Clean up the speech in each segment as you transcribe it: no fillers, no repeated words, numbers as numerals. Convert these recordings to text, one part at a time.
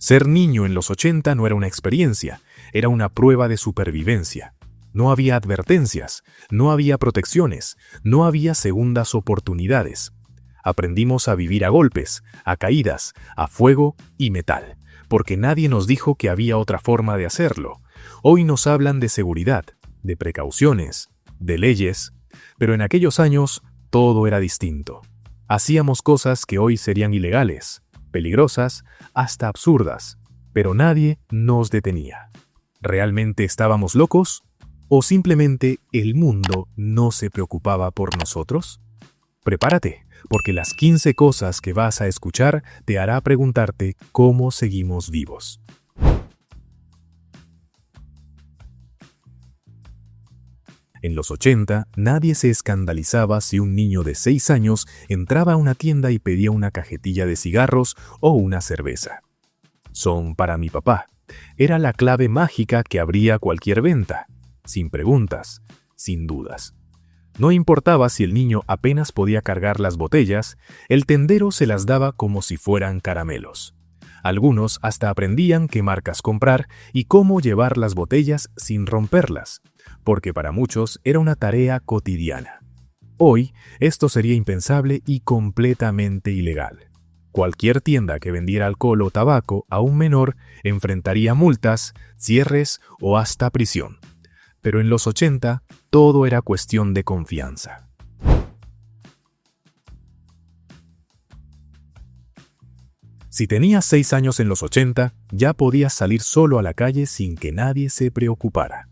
Ser niño en los 80 no era una experiencia, era una prueba de supervivencia. No había advertencias, no había protecciones, no había segundas oportunidades. Aprendimos a vivir a golpes, a caídas, a fuego y metal, porque nadie nos dijo que había otra forma de hacerlo. Hoy nos hablan de seguridad, de precauciones, de leyes, pero en aquellos años todo era distinto. Hacíamos cosas que hoy serían ilegales, peligrosas, hasta absurdas, pero nadie nos detenía. ¿Realmente estábamos locos? ¿O simplemente el mundo no se preocupaba por nosotros? Prepárate, porque las 15 cosas que vas a escuchar te hará preguntarte cómo seguimos vivos. En los 80, nadie se escandalizaba si un niño de 6 años entraba a una tienda y pedía una cajetilla de cigarros o una cerveza. Son para mi papá. Era la clave mágica que abría cualquier venta, sin preguntas, sin dudas. No importaba si el niño apenas podía cargar las botellas, el tendero se las daba como si fueran caramelos. Algunos hasta aprendían qué marcas comprar y cómo llevar las botellas sin romperlas, porque para muchos era una tarea cotidiana. Hoy, esto sería impensable y completamente ilegal. Cualquier tienda que vendiera alcohol o tabaco a un menor enfrentaría multas, cierres o hasta prisión. Pero en los 80, todo era cuestión de confianza. Si tenías 6 años en los 80, ya podías salir solo a la calle sin que nadie se preocupara.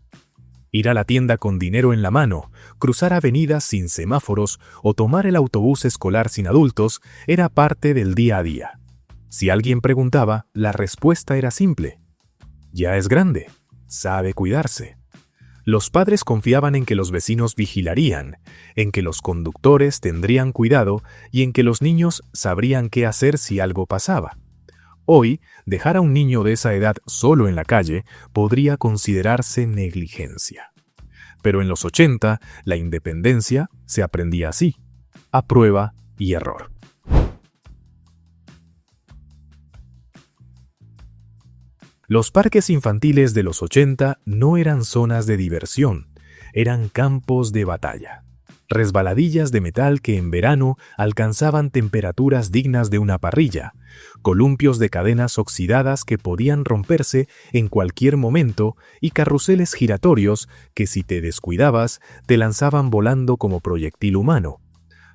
Ir a la tienda con dinero en la mano, cruzar avenidas sin semáforos o tomar el autobús escolar sin adultos era parte del día a día. Si alguien preguntaba, la respuesta era simple: ya es grande, sabe cuidarse. Los padres confiaban en que los vecinos vigilarían, en que los conductores tendrían cuidado y en que los niños sabrían qué hacer si algo pasaba. Hoy, dejar a un niño de esa edad solo en la calle podría considerarse negligencia. Pero en los 80, la independencia se aprendía así, a prueba y error. Los parques infantiles de los 80 no eran zonas de diversión, eran campos de batalla. Resbaladillas de metal que en verano alcanzaban temperaturas dignas de una parrilla, columpios de cadenas oxidadas que podían romperse en cualquier momento y carruseles giratorios que si te descuidabas te lanzaban volando como proyectil humano.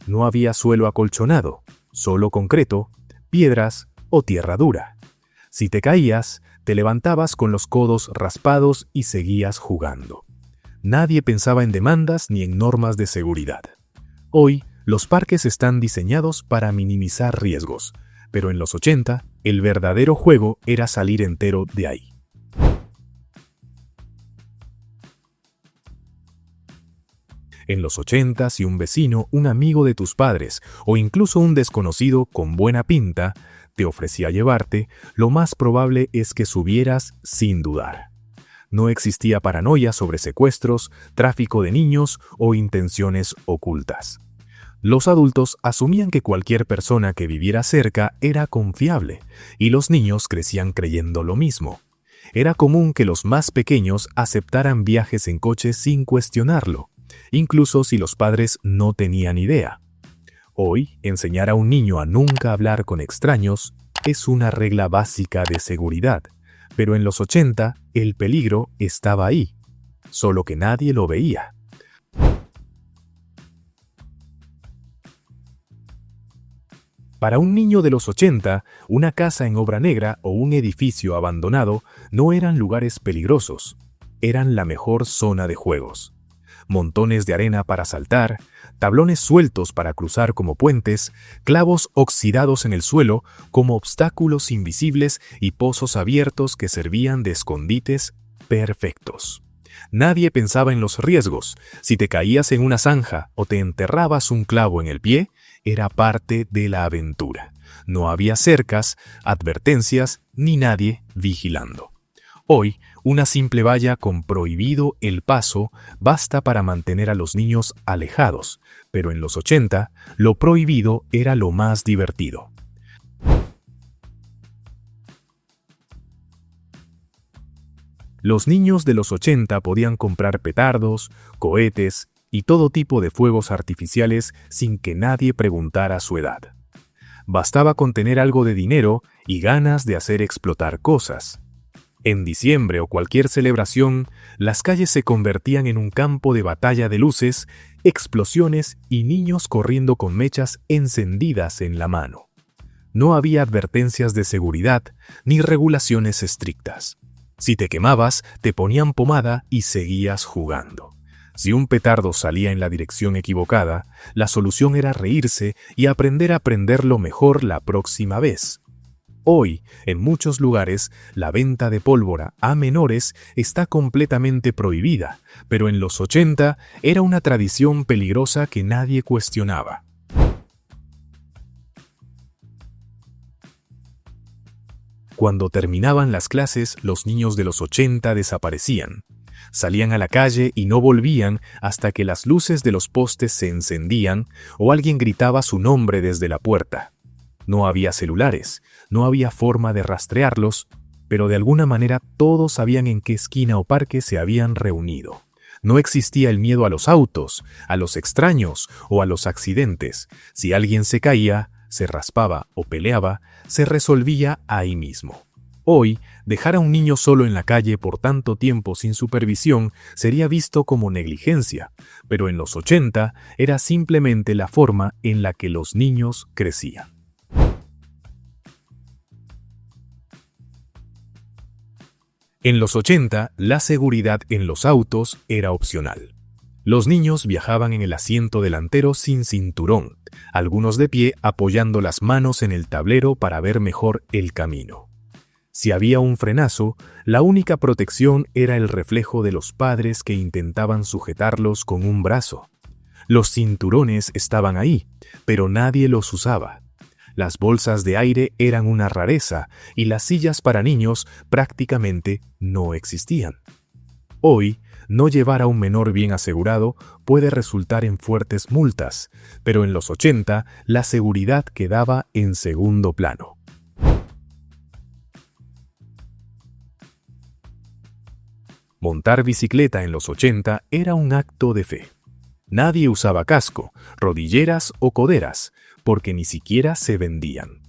No había suelo acolchonado, solo concreto, piedras o tierra dura. Si te caías, te levantabas con los codos raspados y seguías jugando. Nadie pensaba en demandas ni en normas de seguridad. Hoy, los parques están diseñados para minimizar riesgos, pero en los 80, el verdadero juego era salir entero de ahí. En los 80, si un vecino, un amigo de tus padres o incluso un desconocido con buena pinta te ofrecía llevarte, lo más probable es que subieras sin dudar. No existía paranoia sobre secuestros, tráfico de niños o intenciones ocultas. Los adultos asumían que cualquier persona que viviera cerca era confiable, y los niños crecían creyendo lo mismo. Era común que los más pequeños aceptaran viajes en coche sin cuestionarlo, incluso si los padres no tenían idea. Hoy, enseñar a un niño a nunca hablar con extraños es una regla básica de seguridad, pero en los 80 el peligro estaba ahí, solo que nadie lo veía. Para un niño de los 80, una casa en obra negra o un edificio abandonado no eran lugares peligrosos, eran la mejor zona de juegos. Montones de arena para saltar, tablones sueltos para cruzar como puentes, clavos oxidados en el suelo como obstáculos invisibles y pozos abiertos que servían de escondites perfectos. Nadie pensaba en los riesgos. Si te caías en una zanja o te enterrabas un clavo en el pie, era parte de la aventura. No había cercas, advertencias ni nadie vigilando. Hoy, una simple valla con prohibido el paso basta para mantener a los niños alejados, pero en los 80, lo prohibido era lo más divertido. Los niños de los 80 podían comprar petardos, cohetes y todo tipo de fuegos artificiales sin que nadie preguntara su edad. Bastaba con tener algo de dinero y ganas de hacer explotar cosas. En diciembre o cualquier celebración, las calles se convertían en un campo de batalla de luces, explosiones y niños corriendo con mechas encendidas en la mano. No había advertencias de seguridad ni regulaciones estrictas. Si te quemabas, te ponían pomada y seguías jugando. Si un petardo salía en la dirección equivocada, la solución era reírse y aprender a prenderlo mejor la próxima vez. Hoy, en muchos lugares, la venta de pólvora a menores está completamente prohibida, pero en los 80 era una tradición peligrosa que nadie cuestionaba. Cuando terminaban las clases, los niños de los 80 desaparecían. Salían a la calle y no volvían hasta que las luces de los postes se encendían o alguien gritaba su nombre desde la puerta. No había celulares, no había forma de rastrearlos, pero de alguna manera todos sabían en qué esquina o parque se habían reunido. No existía el miedo a los autos, a los extraños o a los accidentes. Si alguien se caía, se raspaba o peleaba, se resolvía ahí mismo. Hoy, dejar a un niño solo en la calle por tanto tiempo sin supervisión sería visto como negligencia, pero en los 80 era simplemente la forma en la que los niños crecían. En los 80, la seguridad en los autos era opcional. Los niños viajaban en el asiento delantero sin cinturón, algunos de pie apoyando las manos en el tablero para ver mejor el camino. Si había un frenazo, la única protección era el reflejo de los padres que intentaban sujetarlos con un brazo. Los cinturones estaban ahí, pero nadie los usaba. Las bolsas de aire eran una rareza y las sillas para niños prácticamente no existían. Hoy, no llevar a un menor bien asegurado puede resultar en fuertes multas, pero en los 80 la seguridad quedaba en segundo plano. Montar bicicleta en los 80 era un acto de fe. Nadie usaba casco, rodilleras o coderas, porque ni siquiera se vendían.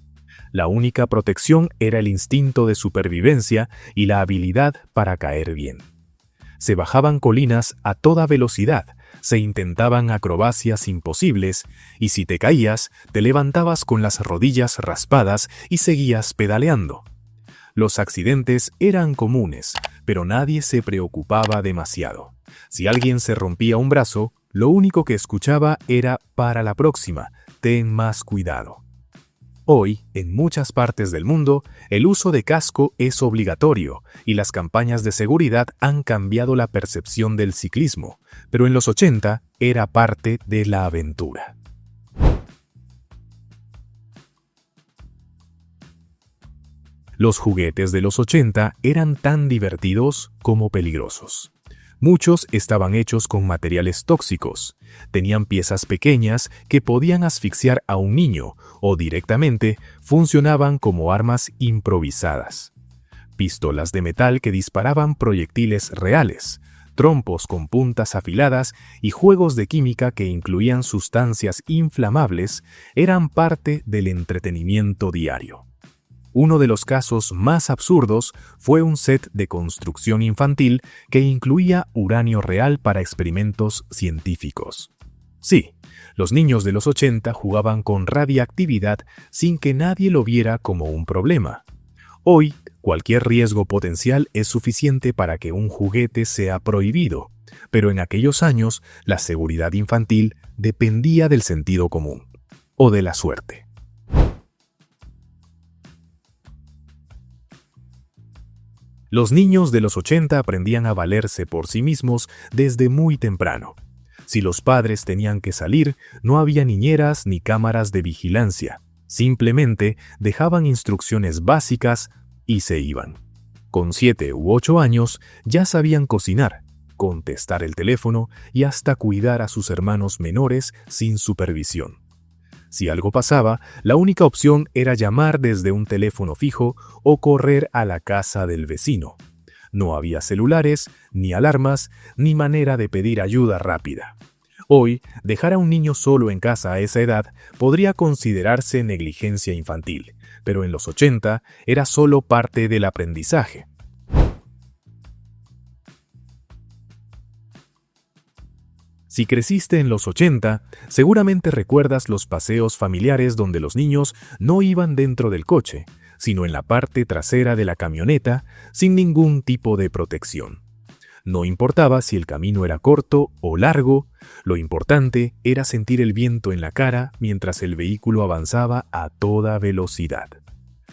La única protección era el instinto de supervivencia y la habilidad para caer bien. Se bajaban colinas a toda velocidad, se intentaban acrobacias imposibles, y si te caías, te levantabas con las rodillas raspadas y seguías pedaleando. Los accidentes eran comunes, pero nadie se preocupaba demasiado. Si alguien se rompía un brazo, lo único que escuchaba era «para la próxima, ten más cuidado». Hoy, en muchas partes del mundo, el uso de casco es obligatorio y las campañas de seguridad han cambiado la percepción del ciclismo, pero en los 80 era parte de la aventura. Los juguetes de los 80 eran tan divertidos como peligrosos. Muchos estaban hechos con materiales tóxicos, tenían piezas pequeñas que podían asfixiar a un niño o directamente funcionaban como armas improvisadas. Pistolas de metal que disparaban proyectiles reales, trompos con puntas afiladas y juegos de química que incluían sustancias inflamables eran parte del entretenimiento diario. Uno de los casos más absurdos fue un set de construcción infantil que incluía uranio real para experimentos científicos. Sí, los niños de los 80 jugaban con radiactividad sin que nadie lo viera como un problema. Hoy, cualquier riesgo potencial es suficiente para que un juguete sea prohibido, pero en aquellos años la seguridad infantil dependía del sentido común o de la suerte. Los niños de los 80 aprendían a valerse por sí mismos desde muy temprano. Si los padres tenían que salir, no había niñeras ni cámaras de vigilancia. Simplemente dejaban instrucciones básicas y se iban. Con 7 u 8 años ya sabían cocinar, contestar el teléfono y hasta cuidar a sus hermanos menores sin supervisión. Si algo pasaba, la única opción era llamar desde un teléfono fijo o correr a la casa del vecino. No había celulares, ni alarmas, ni manera de pedir ayuda rápida. Hoy, dejar a un niño solo en casa a esa edad podría considerarse negligencia infantil, pero en los 80 era solo parte del aprendizaje. Si creciste en los 80, seguramente recuerdas los paseos familiares donde los niños no iban dentro del coche, sino en la parte trasera de la camioneta, sin ningún tipo de protección. No importaba si el camino era corto o largo, lo importante era sentir el viento en la cara mientras el vehículo avanzaba a toda velocidad.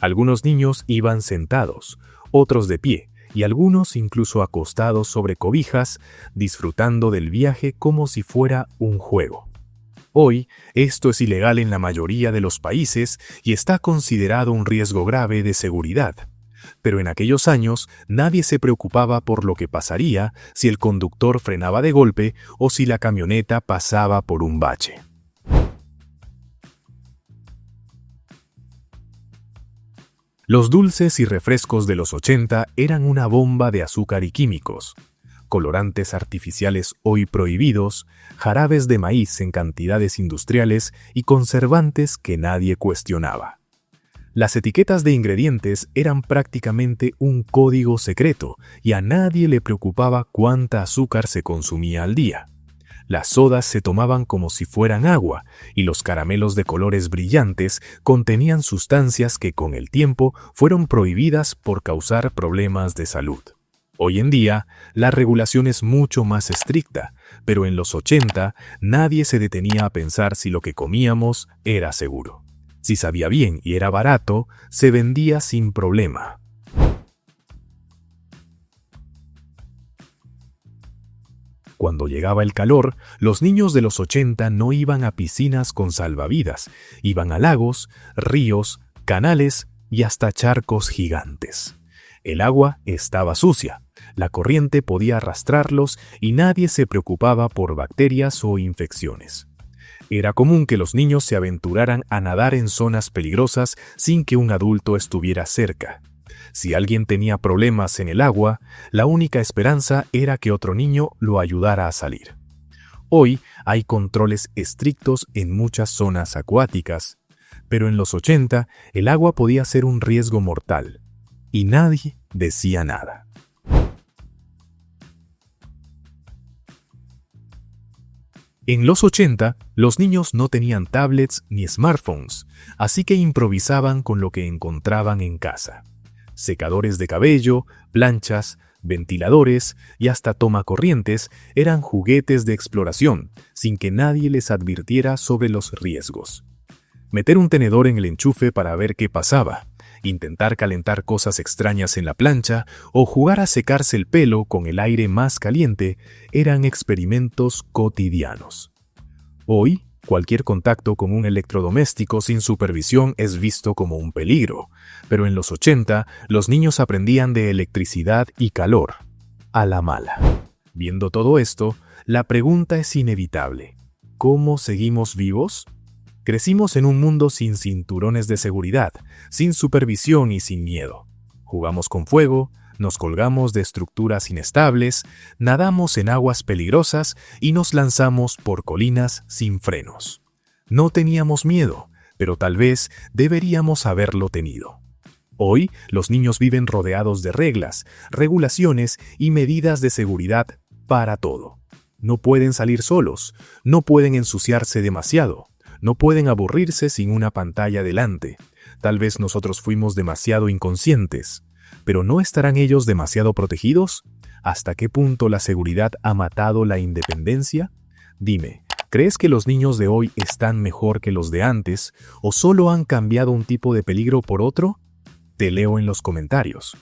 Algunos niños iban sentados, otros de pie, y algunos incluso acostados sobre cobijas, disfrutando del viaje como si fuera un juego. Hoy, esto es ilegal en la mayoría de los países y está considerado un riesgo grave de seguridad. Pero en aquellos años nadie se preocupaba por lo que pasaría si el conductor frenaba de golpe o si la camioneta pasaba por un bache. Los dulces y refrescos de los 80 eran una bomba de azúcar y químicos. Colorantes artificiales hoy prohibidos, jarabes de maíz en cantidades industriales y conservantes que nadie cuestionaba. Las etiquetas de ingredientes eran prácticamente un código secreto y a nadie le preocupaba cuánta azúcar se consumía al día. Las sodas se tomaban como si fueran agua y los caramelos de colores brillantes contenían sustancias que con el tiempo fueron prohibidas por causar problemas de salud. Hoy en día, la regulación es mucho más estricta, pero en los 80 nadie se detenía a pensar si lo que comíamos era seguro. Si sabía bien y era barato, se vendía sin problema. Cuando llegaba el calor, los niños de los 80 no iban a piscinas con salvavidas, iban a lagos, ríos, canales y hasta charcos gigantes. El agua estaba sucia, la corriente podía arrastrarlos y nadie se preocupaba por bacterias o infecciones. Era común que los niños se aventuraran a nadar en zonas peligrosas sin que un adulto estuviera cerca. Si alguien tenía problemas en el agua, la única esperanza era que otro niño lo ayudara a salir. Hoy hay controles estrictos en muchas zonas acuáticas, pero en los 80 el agua podía ser un riesgo mortal, y nadie decía nada. En los 80, los niños no tenían tablets ni smartphones, así que improvisaban con lo que encontraban en casa. Secadores de cabello, planchas, ventiladores y hasta tomacorrientes eran juguetes de exploración, sin que nadie les advirtiera sobre los riesgos. Meter un tenedor en el enchufe para ver qué pasaba, intentar calentar cosas extrañas en la plancha o jugar a secarse el pelo con el aire más caliente eran experimentos cotidianos. Hoy, cualquier contacto con un electrodoméstico sin supervisión es visto como un peligro, pero en los 80 los niños aprendían de electricidad y calor, a la mala. Viendo todo esto, la pregunta es inevitable: ¿cómo seguimos vivos? Crecimos en un mundo sin cinturones de seguridad, sin supervisión y sin miedo. Jugamos con fuego, nos colgamos de estructuras inestables, nadamos en aguas peligrosas y nos lanzamos por colinas sin frenos. No teníamos miedo, pero tal vez deberíamos haberlo tenido. Hoy, los niños viven rodeados de reglas, regulaciones y medidas de seguridad para todo. No pueden salir solos, no pueden ensuciarse demasiado, no pueden aburrirse sin una pantalla delante. Tal vez nosotros fuimos demasiado inconscientes, pero ¿no estarán ellos demasiado protegidos? ¿Hasta qué punto la seguridad ha matado la independencia? Dime, ¿crees que los niños de hoy están mejor que los de antes o solo han cambiado un tipo de peligro por otro? Te leo en los comentarios.